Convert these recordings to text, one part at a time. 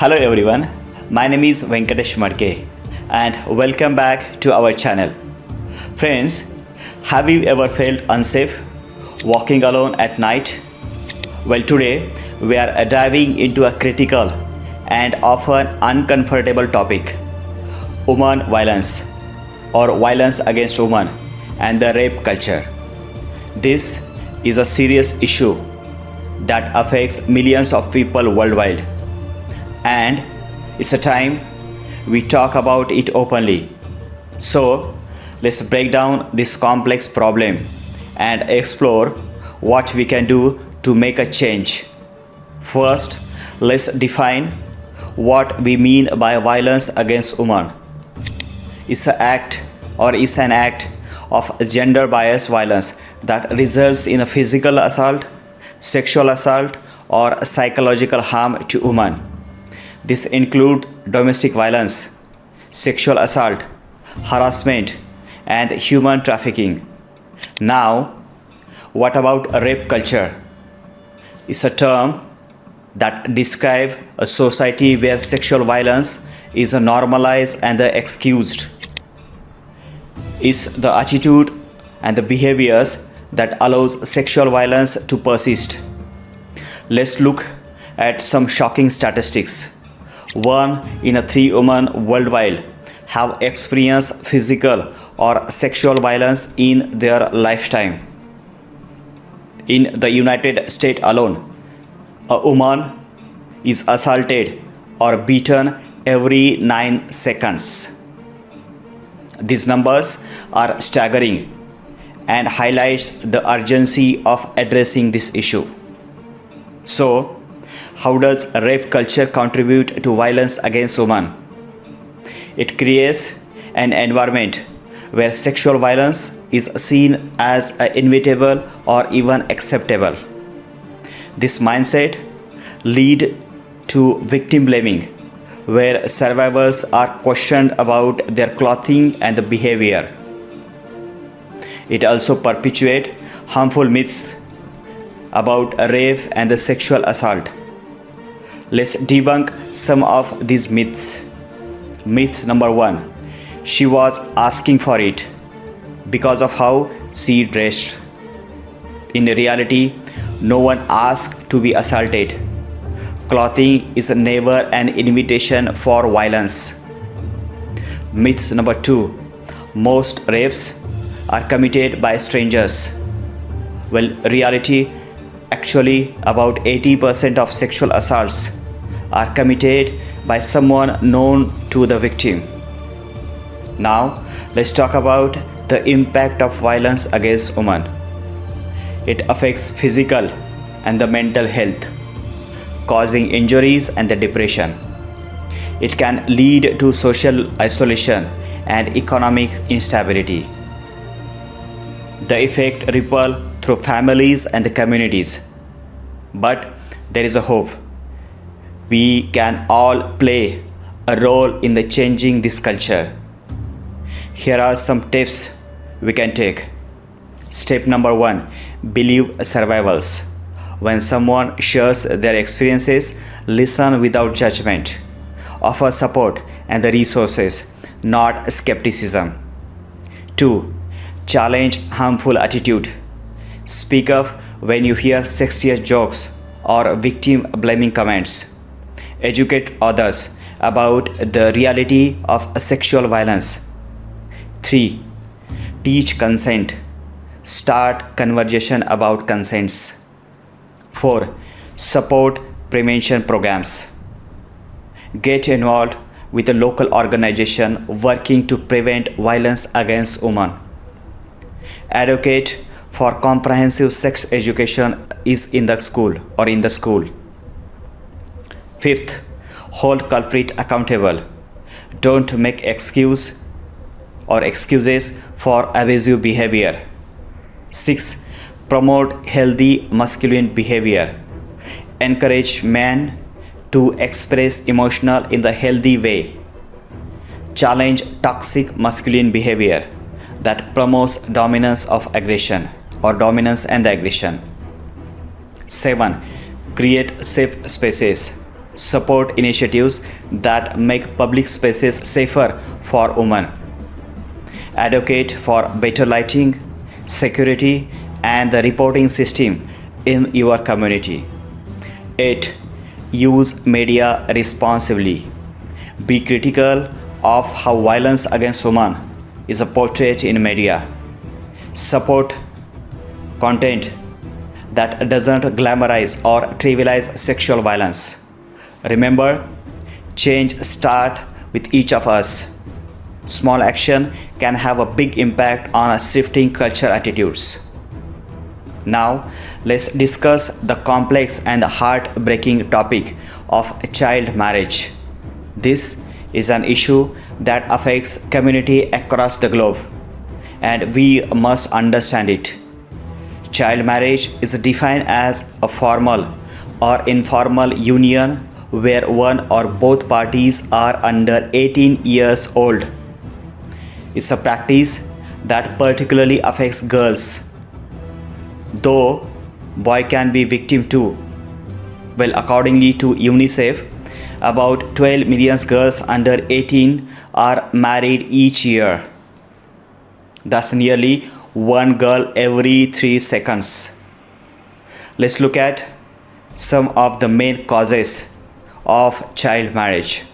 Hello everyone, my name is Venkatesh Madke and welcome back to our channel. Friends, have you ever felt unsafe walking alone at night? Well, today we are diving into a critical and often uncomfortable topic: women violence or violence against women and the rape culture. This is a serious issue that affects millions of people worldwide, and it's a time we talk about it openly. So, let's break down this complex problem and explore what we can do to make a change. First, let's define what we mean by violence against women. It's an act of gender biased violence that results in a physical assault, sexual assault, or psychological harm to women. This includes domestic violence, sexual assault, harassment, and human trafficking. Now, what about rape culture? It's a term that describes a society where sexual violence is normalized and excused. It's the attitude and the behaviors that allows sexual violence to persist. Let's look at some shocking statistics. 1 in 3 women worldwide have experienced physical or sexual violence in their lifetime. In the United States alone, a woman is assaulted or beaten every 9 seconds. These numbers are staggering and highlights the urgency of addressing this issue. So, how does rape culture contribute to violence against women? It creates an environment where sexual violence is seen as inevitable or even acceptable. This mindset leads to victim blaming, where survivors are questioned about their clothing and the behavior. It also perpetuates harmful myths about rape and the sexual assault. Let's debunk some of these myths. Myth number 1: she was asking for it because of how she dressed. In reality, no one asked to be assaulted. Clothing is never an invitation for violence. Myth number 2: most rapes are committed by strangers. Well, reality, actually about 80% of sexual assaults are committed by someone known to the victim. Now, let's talk about the impact of violence against women. It affects physical and the mental health, causing injuries and the depression. It can lead to social isolation and economic instability. The effect ripple through families and the communities. But there is a hope. We can all play a role in the changing this culture. Here are some tips we can take. Step number 1: believe survivors. When someone shares their experiences, listen without judgment. Offer support and the resources, not skepticism. 2. Challenge harmful attitude. Speak up when you hear sexiest jokes or victim blaming comments. Educate others about the reality of sexual violence. 3. Teach consent. Start conversation about consents. 4. Support prevention programs. Get involved with a local organization working to prevent violence against women. Advocate for comprehensive sex education in the school. 5th, hold culprit accountable. Don't make excuses for abusive behavior. 6. Promote healthy masculine behavior. Encourage men to express emotional in the healthy way. Challenge toxic masculine behavior that promotes dominance and the aggression. 7. Create safe spaces. Support initiatives that make public spaces safer for women. Advocate for better lighting, security, and the reporting system in your community. 8. Use media responsibly. Be critical of how violence against women is portrayed in media. Support content that doesn't glamorize or trivialize sexual violence. Remember, change starts with each of us. Small action can have a big impact on shifting cultural attitudes. Now, let's discuss the complex and heartbreaking topic of child marriage. This is an issue that affects community across the globe, and we must understand it. Child marriage is defined as a formal or informal union where one or both parties are under 18 years old. It's a practice that particularly affects girls, though boy can be victim too. Well, accordingly to UNICEF, about 12 million girls under 18 are married each year. That's nearly one girl every 3 seconds. Let's look at some of the main causes of child marriage.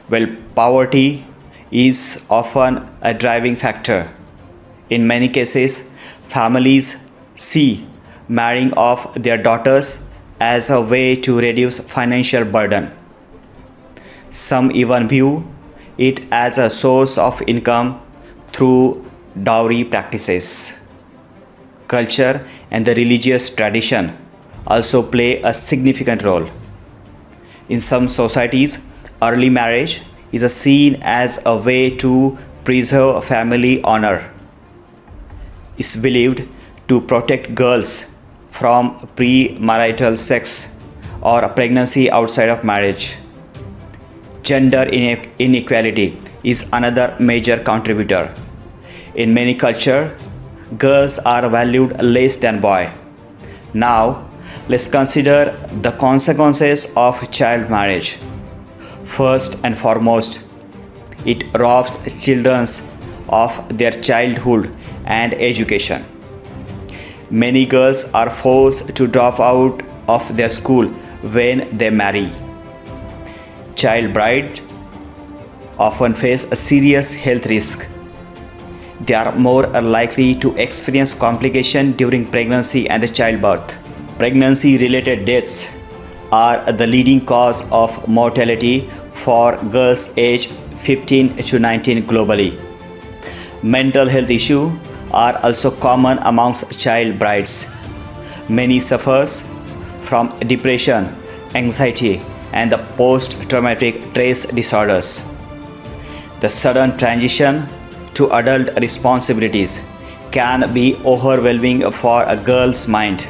Well, poverty is often a driving factor. In many cases, families see marrying off their daughters as a way to reduce financial burden. Some even view it as a source of income through dowry practices. Culture and the religious tradition also play a significant role. In some societies, early marriage is seen as a way to preserve family honor. It's believed to protect girls from premarital sex or pregnancy outside of marriage. Gender inequality is another major contributor. In many cultures, girls are valued less than boys. Now, let's consider the consequences of child marriage. First and foremost, it robs children of their childhood and education. Many girls are forced to drop out of their school when they marry. Child brides often face a serious health risk. They are more likely to experience complications during pregnancy and childbirth. Pregnancy-related deaths are the leading cause of mortality for girls aged 15 to 19 globally. Mental health issues are also common amongst child brides. Many suffer from depression, anxiety, and the post-traumatic stress disorders. The sudden transition to adult responsibilities can be overwhelming for a girl's mind.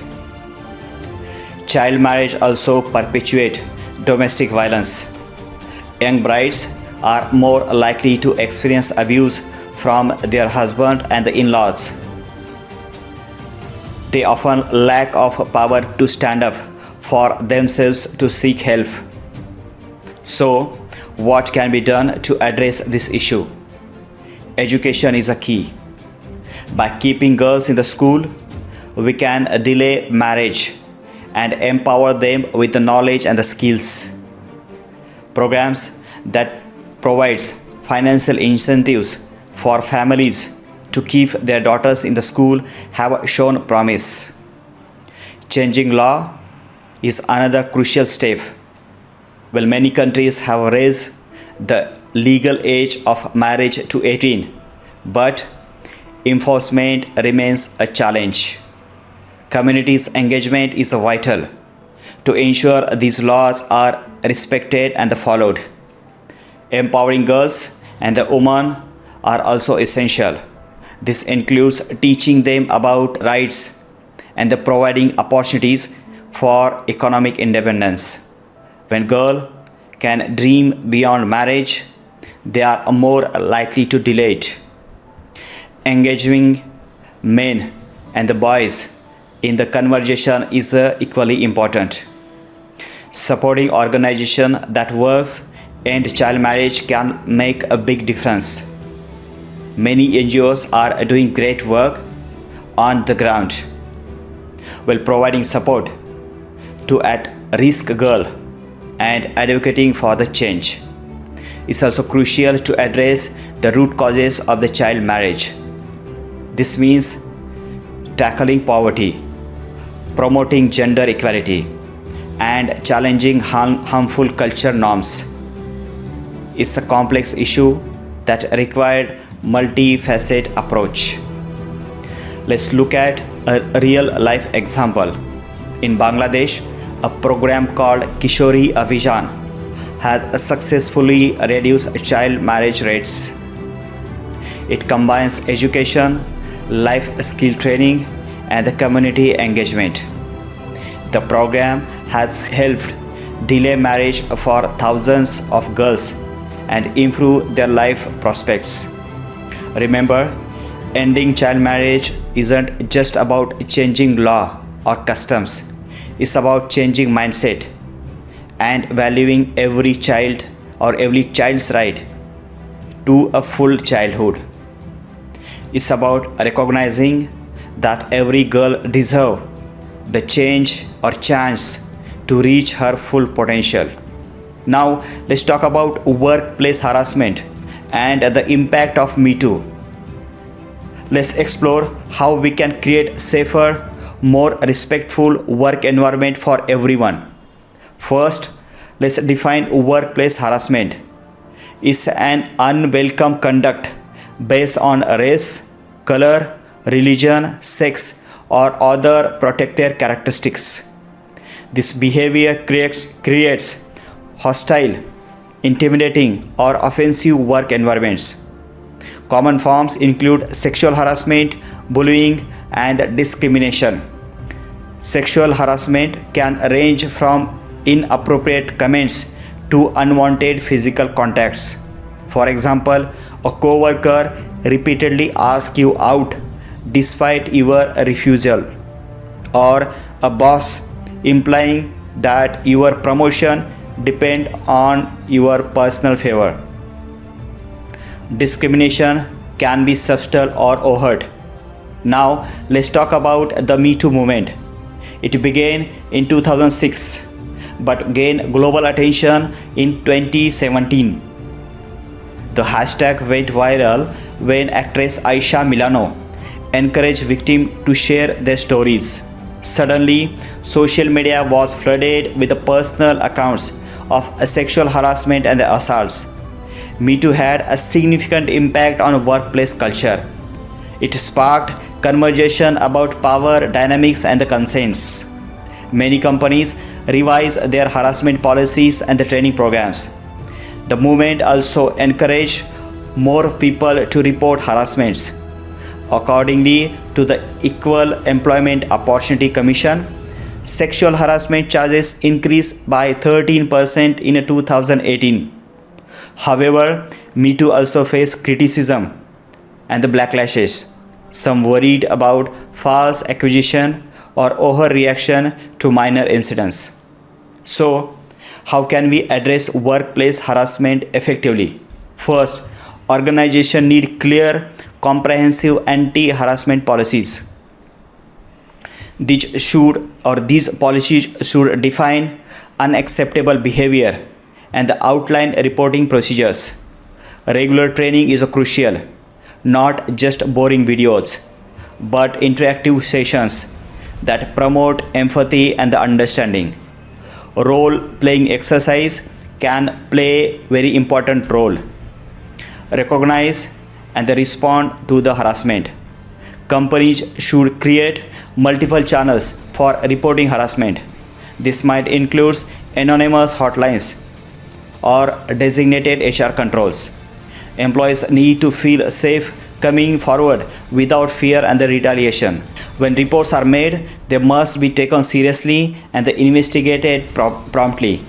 Child marriage also perpetuates domestic violence. Young brides are more likely to experience abuse from their husband and the in-laws. They often lack of power to stand up for themselves to seek help. So, what can be done to address this issue? Education is a key. By keeping girls in the school, we can delay marriage and empower them with the knowledge and the skills. Programs that provides financial incentives for families to keep their daughters in the school have shown promise. Changing law is another crucial step. Well, many countries have raised the legal age of marriage to 18, but enforcement remains a challenge. Communities' engagement is vital to ensure these laws are respected and followed. Empowering girls and the women are also essential. This includes teaching them about rights and providing opportunities for economic independence. When girls can dream beyond marriage, they are more likely to delay it. Engaging men and the boys in the conversation is equally important. Supporting organization that works end child marriage can make a big difference. Many NGOs are doing great work on the ground while providing support to at-risk girl and advocating for the change. It's also crucial to address the root causes of the child marriage. This means tackling poverty, promoting gender equality, and challenging harmful culture norms. It's a complex issue that required multifaceted approach. Let's look at a real life example. In Bangladesh, a program called Kishori Abhijan has successfully reduced child marriage rates. It combines education, life skill training, and the community engagement. The program has helped delay marriage for thousands of girls and improve their life prospects. Remember, ending child marriage isn't just about changing law or customs. It's about changing mindset and valuing every child or every child's right to a full childhood. It's about recognizing that every girl deserves the change or chance to reach her full potential. Now, let's talk about workplace harassment and the impact of Me Too. Let's explore how we can create safer, more respectful work environment for everyone. First, let's define workplace harassment. It's an unwelcome conduct based on race, color, religion, sex, or other protected characteristics. This behavior creates hostile, intimidating, or offensive work environments. Common forms include sexual harassment, bullying, and discrimination. Sexual harassment can range from inappropriate comments to unwanted physical contacts. For example, a coworker repeatedly asks you out despite your refusal, or a boss implying that your promotion depends on your personal favor. Discrimination can be subtle or overt. Now, let's talk about the Me Too movement. It began in 2006 but gained global attention in 2017. The hashtag went viral when actress Aisha Milano encouraged victims to share their stories. Suddenly, social media was flooded with the personal accounts of sexual harassment and assaults. Me Too had a significant impact on workplace culture. It sparked conversation about power dynamics and the consents. Many companies revised their harassment policies and the training programs. The movement also encouraged more people to report harassments. Accordingly to the Equal Employment Opportunity Commission, sexual harassment charges increased by 13% in 2018. However, Me Too also faced criticism and the backlashes. Some worried about false accusation or overreaction to minor incidents. So, how can we address workplace harassment effectively? First, organizations need clear, comprehensive anti-harassment policies. These policies should define unacceptable behavior and outline reporting procedures. Regular training is crucial, not just boring videos, but interactive sessions that promote empathy and understanding. Role-playing exercise can play very important role. Recognize and respond to the harassment. Companies should create multiple channels for reporting harassment. This might include anonymous hotlines or designated HR controls. Employees need to feel safe coming forward without fear and the retaliation. When reports are made, they must be taken seriously and investigated promptly.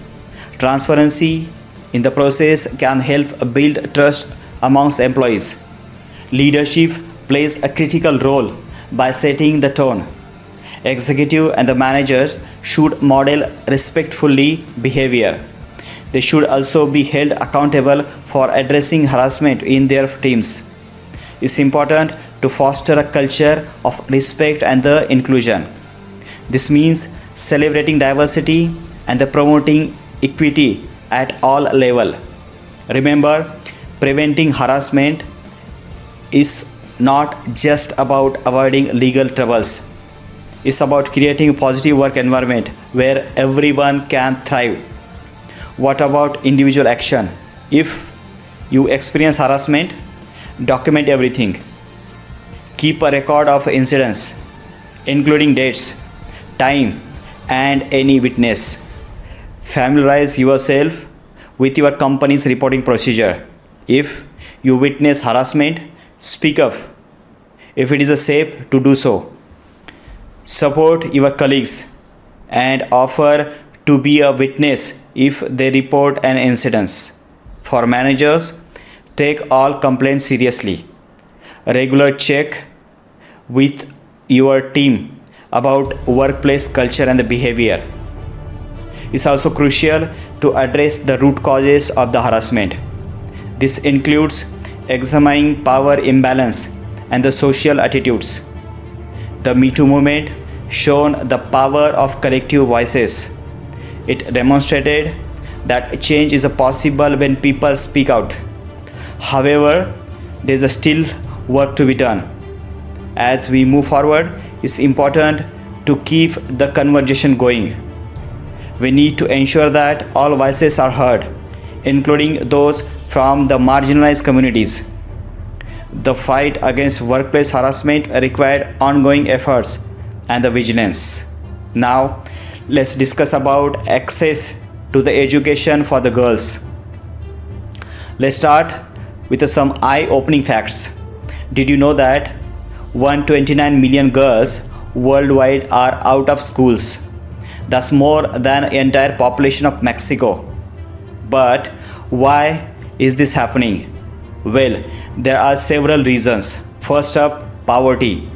Transparency in the process can help build trust amongst employees. Leadership plays a critical role by setting the tone. Executive and the managers should model respectfully behavior. They should also be held accountable for addressing harassment in their teams. It's important to foster a culture of respect and the inclusion. This means celebrating diversity and the promoting equity at all levels. Remember, preventing harassment is not just about avoiding legal troubles. It's about creating a positive work environment where everyone can thrive. What about individual action? If you experience harassment, document everything. Keep a record of incidents, including dates, time, and any witness. Familiarize yourself with your company's reporting procedure. If you witness harassment, speak up if it is safe to do so. Support your colleagues and offer to be a witness if they report an incident. For managers, take all complaints seriously. Regular check with your team about workplace culture and the behavior. It's also crucial to address the root causes of the harassment. This includes examining power imbalance and the social attitudes. The Me Too movement shown the power of collective voices. It demonstrated that change is possible when people speak out. However, there is still work to be done. As we move forward, it's important to keep the conversation going. We need to ensure that all voices are heard, including those from the marginalized communities. The fight against workplace harassment required ongoing efforts and the vigilance. Now, let's discuss about access to the education for the girls. Let's start with some eye-opening facts. Did you know that 129 million girls worldwide are out of schools? That's more than the entire population of Mexico. But why is this happening? Well, there are several reasons. First up, poverty.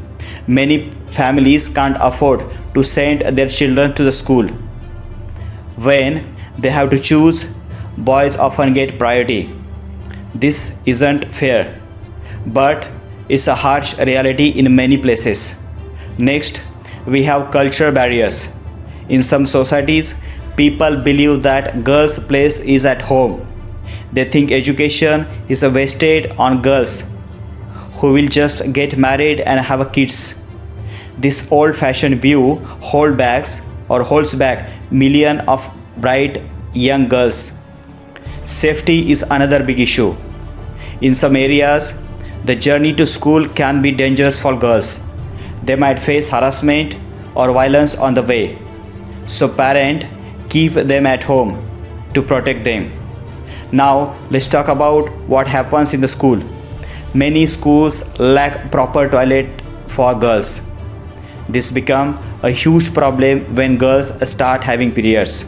Many families can't afford to send their children to the school. When they have to choose, boys often get priority. This isn't fair, but it's a harsh reality in many places. Next, we have cultural barriers. In some societies, people believe that girls' place is at home. They think education is wasted on girls who will just get married and have kids. This old-fashioned view holds back millions of bright young girls. Safety is another big issue. In some areas, the journey to school can be dangerous for girls. They might face harassment or violence on the way. So parents keep them at home to protect them. Now let's talk about what happens in the school. Many schools lack proper toilet for girls. This becomes a huge problem when girls start having periods.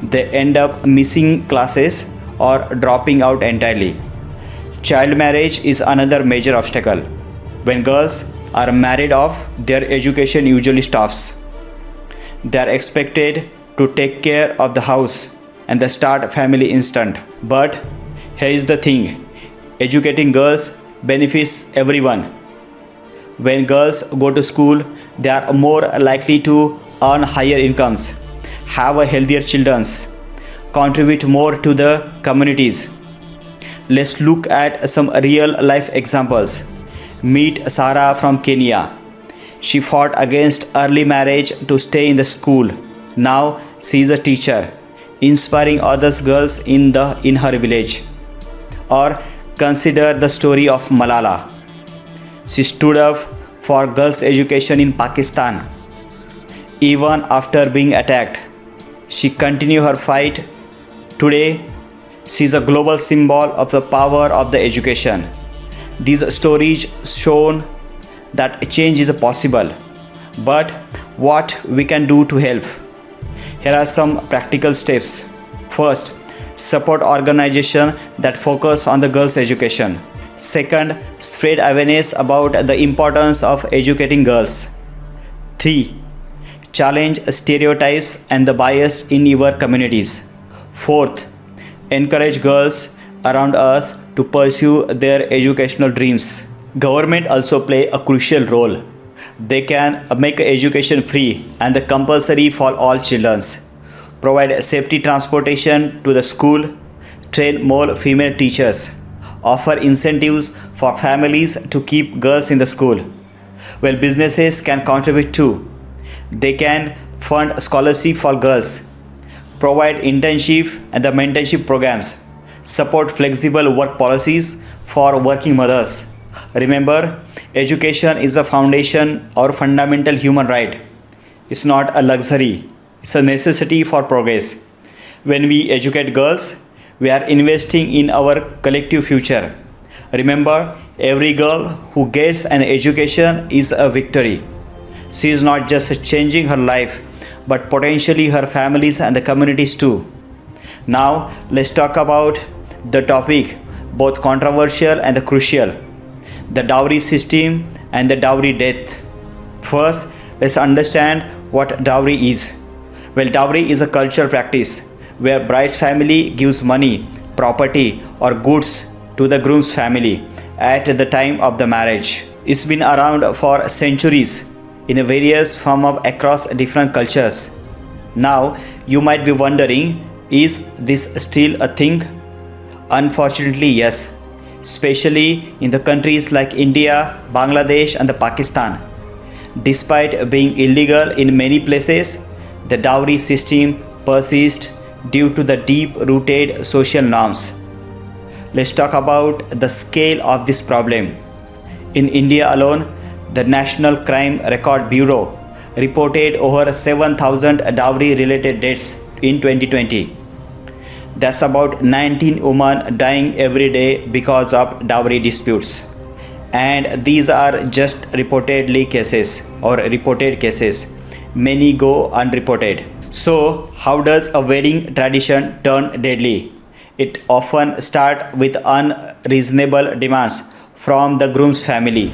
They end up missing classes or dropping out entirely. Child marriage is another major obstacle. When girls are married off, their education usually stops. They are expected to take care of the house and they start a family instant. But here is the thing, educating girls benefits everyone. When girls go to school, they are more likely to earn higher incomes, have a healthier children, contribute more to the communities. Let's look at some real life examples. Meet Sarah from Kenya. She fought against early marriage to stay in the school. Now she is a teacher, inspiring other girls in her village. Or consider the story of Malala. She stood up for girls' education in Pakistan. Even after being attacked, she continued her fight. Today, she is a global symbol of the power of the education. These stories show that change is possible, but what we can do to help. Here are some practical steps. First, support organizations that focus on the girls' education. Second, spread awareness about the importance of educating girls. 3. Challenge stereotypes and the bias in your communities. 4th. Encourage girls around us to pursue their educational dreams. Government also play a crucial role. They can make education free and the compulsory for all children, provide safety transportation to the school, train more female teachers, offer incentives for families to keep girls in the school. Well, businesses can contribute too. They can fund scholarship for girls, provide internship and the mentorship programs, support flexible work policies for working mothers. Remember, education is a foundation or fundamental human right. It's not a luxury, it's a necessity for progress. When we educate girls, we are investing in our collective future. Remember, every girl who gets an education is a victory. She is not just changing her life, but potentially her families and the communities too. Now, let's talk about the topic, both controversial and crucial, the dowry system and the dowry death. First, let's understand what dowry is. Well, dowry is a cultural practice where bride's family gives money, property, or goods to the groom's family at the time of the marriage. It's been around for centuries in various forms across different cultures. Now, you might be wondering, is this still a thing? Unfortunately, yes, especially in the countries like India, Bangladesh, and Pakistan. Despite being illegal in many places, the dowry system persists due to the deep-rooted social norms. Let's talk about the scale of this problem. In India alone, the National Crime Record Bureau reported over 7,000 dowry-related deaths in 2020. That's about 19 women dying every day because of dowry disputes. And these are just reported cases. Many go unreported. So, how does a wedding tradition turn deadly? It often starts with unreasonable demands from the groom's family.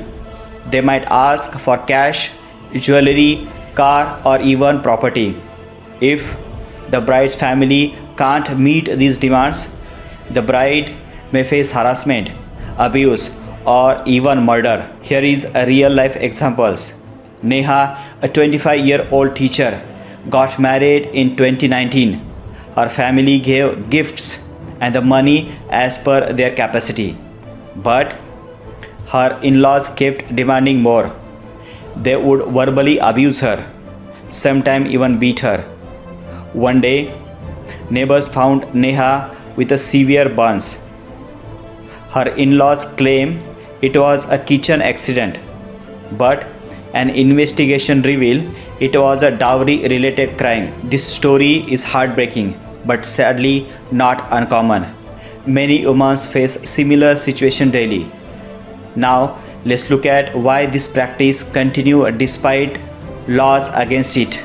They might ask for cash, jewelry, car, or even property. If the bride's family can't meet these demands, the bride may face harassment, abuse, or even murder. Here is a real life examples. Neha, a 25-year-old teacher, got married in 2019. Her family gave gifts and the money as per their capacity. But her in-laws kept demanding more. They would verbally abuse her, sometimes even beat her. One day, neighbors found Neha with a severe burns. Her in-laws claim it was a kitchen accident, but an investigation revealed it was a dowry-related crime. This story is heartbreaking, but sadly not uncommon. Many women face similar situation daily. Now, let's look at why this practice continues despite laws against it.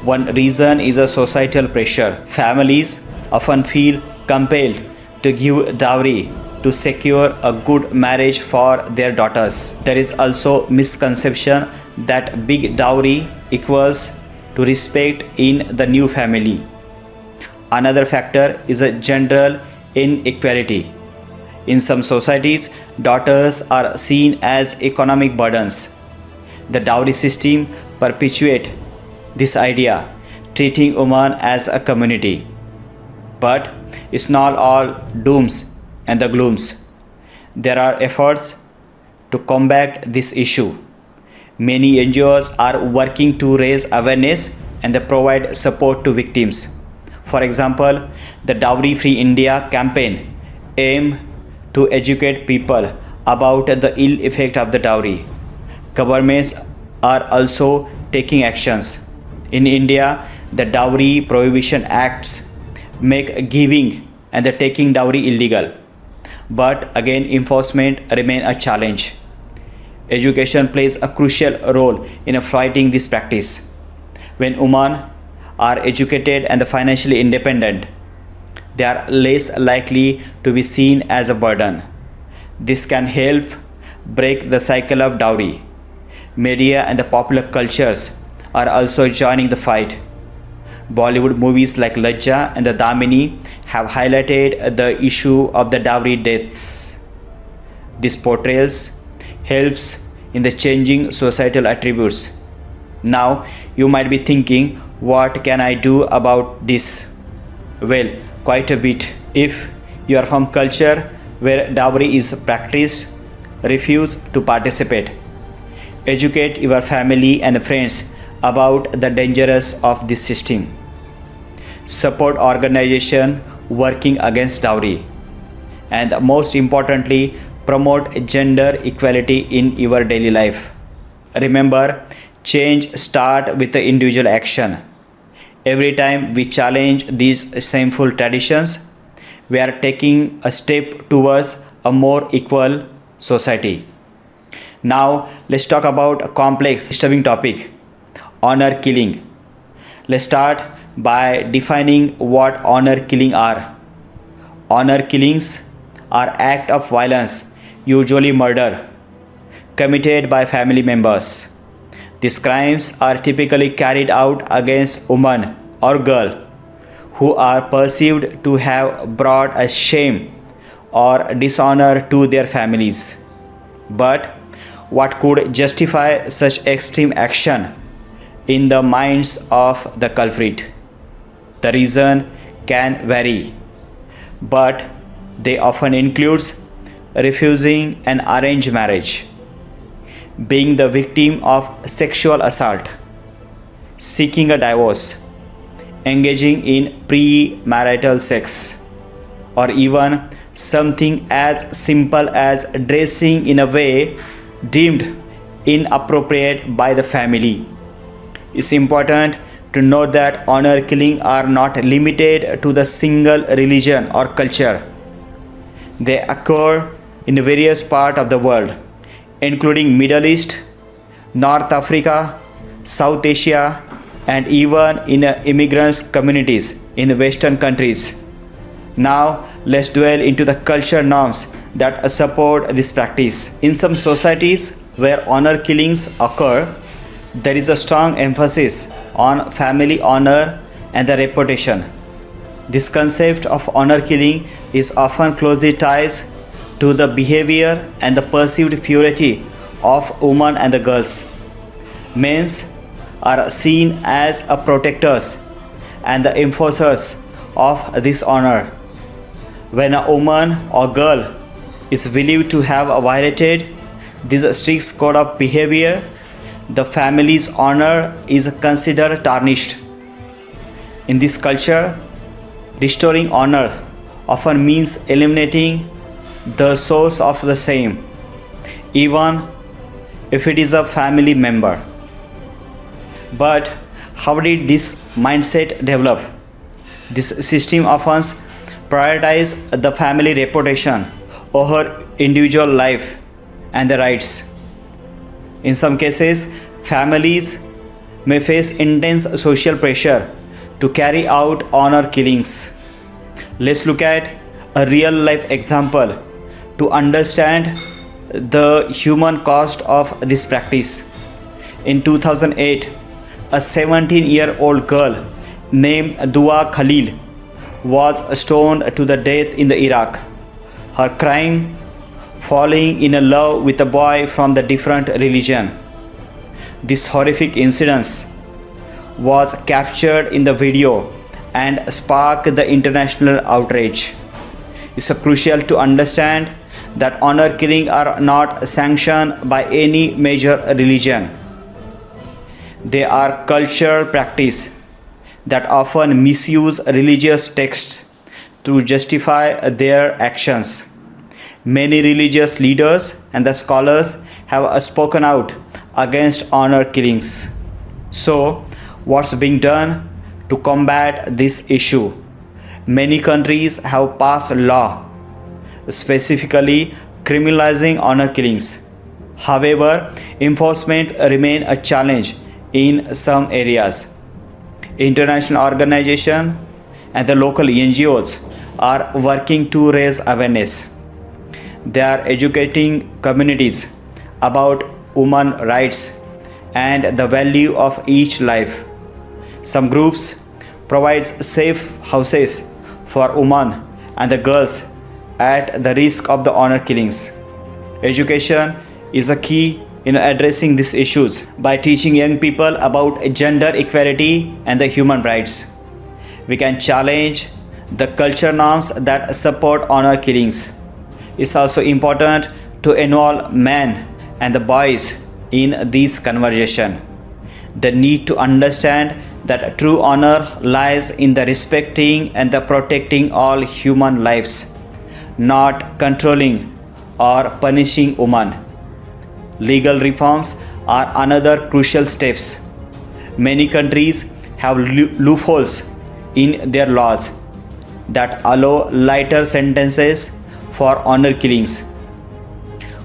One reason is a societal pressure. Families often feel compelled to give dowry to secure a good marriage for their daughters. There is also misconception that big dowry equals to respect in the new family. Another factor is a general inequality. In some societies, daughters are seen as economic burdens. The dowry system perpetuates this idea, treating women as a community. But it's not all dooms and the glooms. There are efforts to combat this issue. Many NGOs are working to raise awareness and they provide support to victims. For example, the Dowry Free India campaign aims to educate people about the ill effect of the dowry. Governments are also taking actions. In India, the Dowry Prohibition Acts make giving and the taking dowry illegal. But again, enforcement remains a challenge. Education plays a crucial role in fighting this practice. When women are educated and financially independent, they are less likely to be seen as a burden. This can help break the cycle of dowry. Media and the popular cultures are also joining the fight. Bollywood movies like Lajja and the Damini have highlighted the issue of the dowry deaths. This portrayals helps in the changing societal attributes. Now you might be thinking, what can I do about this? Well, quite a bit. If you are from culture where dowry is practiced, refuse to participate. Educate your family and friends about the dangers of this system. Support organization working against dowry. And most importantly, promote gender equality in your daily life. Remember, change starts with the individual action. Every time we challenge these shameful traditions, we are taking a step towards a more equal society. Now, let's talk about a complex, disturbing topic: honor killing. Let's start by defining what honor killing are. Honor killings are acts of violence, usually murder, committed by family members. These crimes are typically carried out against women or girls who are perceived to have brought a shame or dishonor to their families. But what could justify such extreme action in the minds of the culprit? The reason can vary, but they often include refusing an arranged marriage, being the victim of sexual assault, seeking a divorce, engaging in premarital sex, or even something as simple as dressing in a way deemed inappropriate by the family. It's important to note that honor killing are not limited to the single religion or culture. They occur in various parts of the world, including Middle East, North Africa, South Asia, and even in immigrants communities in Western countries. Now let's dwell into the culture norms that support this practice. In some societies where honor killings occur, there is a strong emphasis on family honor and the reputation. This concept of honor killing is often closely tied to the behavior and the perceived purity of women and the girls. Men are seen as a protectors and the enforcers of this honor. When a woman or girl is believed to have violated this strict code of behavior, the family's honor is considered tarnished. In this culture, restoring honor often means eliminating the source of the same, even if it is a family member. But how did this mindset develop? This system often prioritizes the family reputation over individual life and the rights. In some cases, families may face intense social pressure to carry out honor killings. Let's look at a real life example to understand the human cost of this practice. In 2008, a 17-year-old girl named Dua Khalil was stoned to the death in Iraq. Her crime: falling in love with a boy from the different religion. This horrific incident was captured in the video and sparked the international outrage. It's crucial to understand that honor killing are not sanctioned by any major religion. They are cultural practice that often misuse religious texts to justify their actions. Many religious leaders and the scholars have spoken out against honor killings. So, what's being done to combat this issue? Many countries have passed law specifically criminalizing honor killings. However, enforcement remains a challenge in some areas. International organizations and the local NGOs are working to raise awareness. They are educating communities about women's rights and the value of each life. Some groups provides safe houses for women and the girls at the risk of the honor killings. Education is a key in addressing these issues by teaching young people about gender equality and the human rights. We can challenge the culture norms that support honor killings. It's also important to involve men and the boys in this conversation. They need to understand that true honor lies in the respecting and the protecting all human lives, not controlling or punishing women. Legal reforms are another crucial steps. Many countries have loopholes in their laws that allow lighter sentences for honor killings.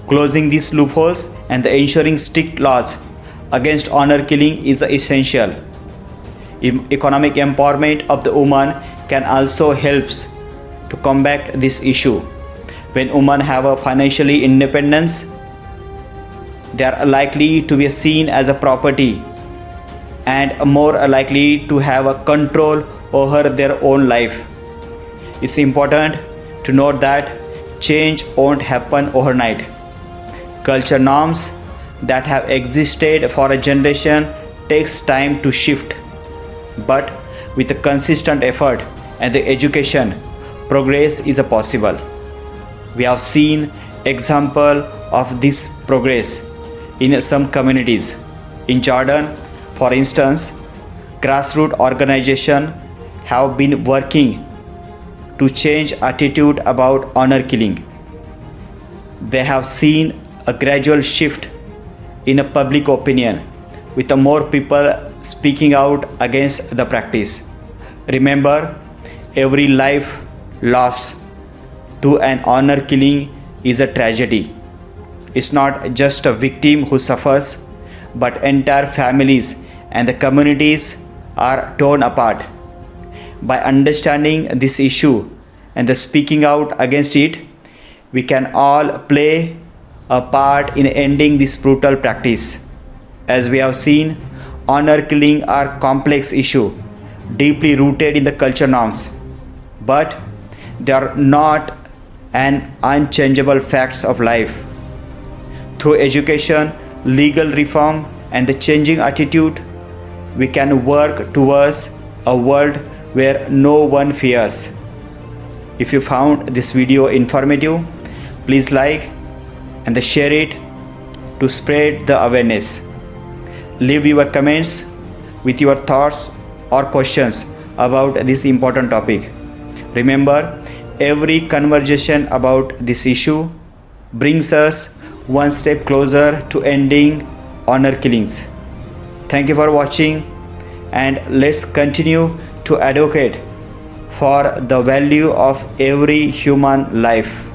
Closing these loopholes and ensuring strict laws against honor killing is essential. Economic empowerment of the woman can also help to combat this issue. When women have a financially independence, they are likely to be seen as a property and more likely to have a control over their own life. It's important to note that change won't happen overnight. Culture norms that have existed for a generation takes time to shift, but with a consistent effort and the education, progress is possible. We have seen example of this progress in some communities. In Jordan, for instance, grassroots organizations have been working to change attitude about honor killing. They have seen a gradual shift in a public opinion, with more people speaking out against the practice. Remember, every life lost to an honor killing is a tragedy. It's not just a victim who suffers, but entire families and the communities are torn apart. By understanding this issue and the speaking out against it, we can all play a part in ending this brutal practice. As we have seen, honor killing are complex issue, deeply rooted in the culture norms, but they are not an unchangeable facts of life. Through education, legal reform, and the changing attitude, we can work towards a world where no one fears. If you found this video informative, please like and share it to spread the awareness. Leave your comments with your thoughts or questions about this important topic. Remember, every conversation about this issue brings us one step closer to ending honor killings. Thank you for watching, and let's continue to advocate for the value of every human life.